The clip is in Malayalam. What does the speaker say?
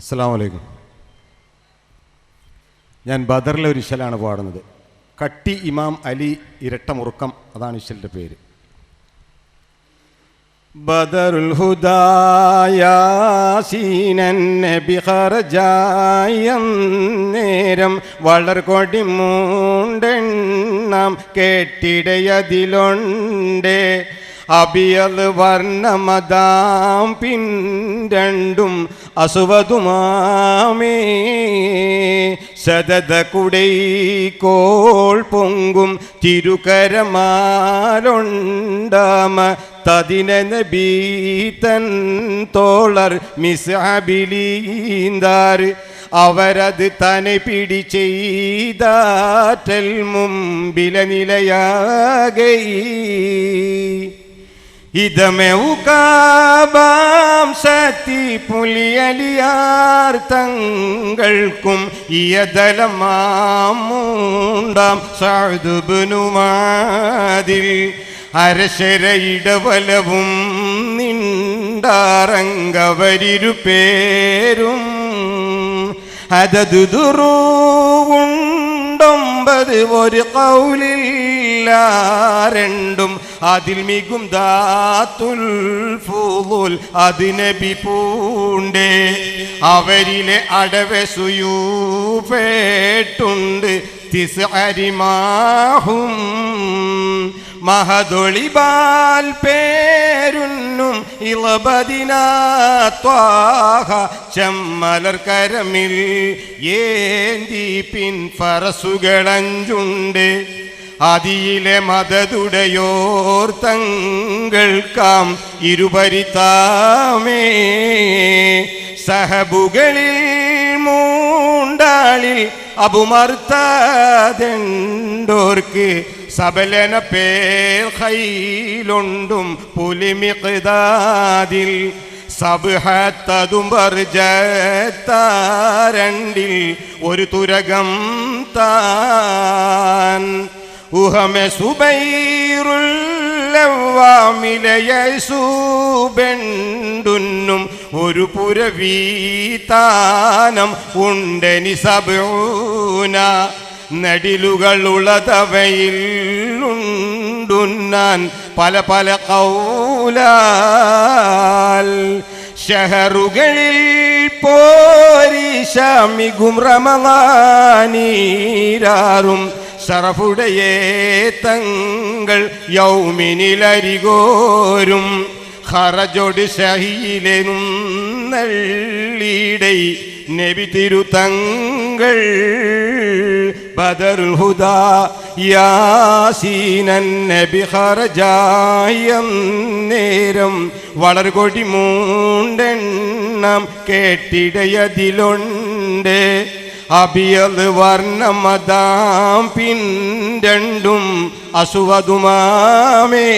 അസ്സലാമു അലൈക്കും. ഞാൻ ബദറിലെ ഒരു ഇശലാണ് പാടുന്നത്. കട്ടി ഇമാം അലി ഇരട്ട മുറുക്കം, അതാണ് ഇശലിൻ്റെ പേര്. ബദറുൽ ഹുദായാസീനൻ നബി ഖറജായം നേരം വളർകൊടി മൂണ്ടെണ്ണം കേട്ടിടയതിലുണ്ട്. അബിയത് വർണ്ണമതാം പിൻരണ്ടും അസുവതുമാമേ സദത കുടൈക്കോൾ പൊങ്കും തിരുകരമാലൊണ്ടാമ തദിന നബീതൻ തോളർ മിസ്അബിലീന്താർ അവരത് തന്നെ പിടി ചെയ്താറ്റൽ മുമ്പില നിലയാകൈ ഇതമെവുകാബാം സത്തി പുലിയലിയാർ തങ്ങൾക്കും ഇയതലമാമൂണ്ടാം സഅദുബ്നു മുആദിൽ അരശരയിടവലവും നിണ്ടാറങ്കവരിരു പേരും അതത് ദുറൂവുണ്ടൊമ്പത് ഒരു കൗലില്ല രണ്ടും അതിൽ മികും ദാത്തുൽ ഫുളുൽ അതിനബി പൂണ്ടേ അവരിലെ അടവസുയൂഫേട്ടുണ്ട് തിസ്അരിമാഹും മഹദൊളിബാൽ പേരുന്നും ഇളബദിനാത്വാഹ ചെമ്മലർ കരമിൽ ഏന്തി പിൻ ഫറസുകളഞ്ചുണ്ട് അതിയിലെ മദതുടയോർ തങ്ങൾക്കാം ഇരുപരിതാമേ സഹബുകളിൽ മൂണ്ടാളിൽ അബുമർത്തതെണ്ടോർക്ക് സബലന പേർ ഖൈലുണ്ടും പുലിമിഖ്ദാദിൽ സബ്ഹത്തതും ബർജത്താരണ്ടിൽ ഒരു തുരകം താൻ ഉഹമെ സുബൈറുല്ലവാമിലയസൂബെണ്ടുന്നും ഒരു പുരവീതാനം ഉണ്ടനി സബൂന നടിലുകളുള്ളതവയിൽ ഉണ്ടുന്നാൻ പല പല കൗലാൽ ഷഹറുകളിൽ പോരിശമികും റമളാനീരാറും ശറഫുടയേ തങ്ങൾ യൗമിനിലരികോരും ഖറജോട് ഷഹീലെനും നള്ളിടൈ നബി തിരുതങ്ങൾ ബദറുൽ ഹുദാ യാസീനൻ നബി ഖറജായം നേരം വളർകൊടി മൂണ്ടെണ്ണം കേട്ടിടയതിലുണ്ട് അബിയത് വർണ്ണമതാം പിൻരണ്ടും അസുവതുമാമേ